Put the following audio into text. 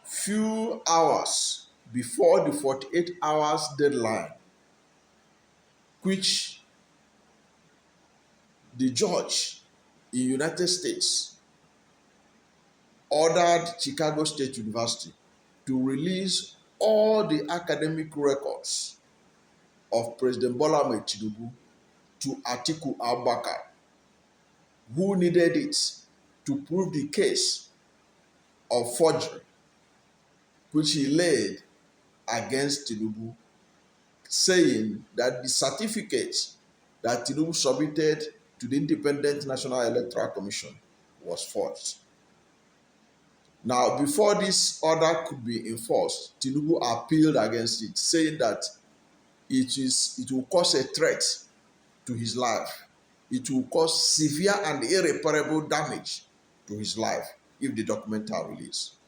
few hours before the 48 hours deadline, which the judge in United States ordered Chicago State University to release all the academic records of President Bola Ahmed Tinubu to Atiku Abubakar, who needed it to prove the case of forgery which he laid against Tinubu, saying that the certificate that Tinubu submitted to the Independent National Electoral Commission was forged. Now, before this order could be enforced, Tinubu appealed against it, saying that it will cause a threat to his life. It will cause severe and irreparable damage to his life if the documents are released.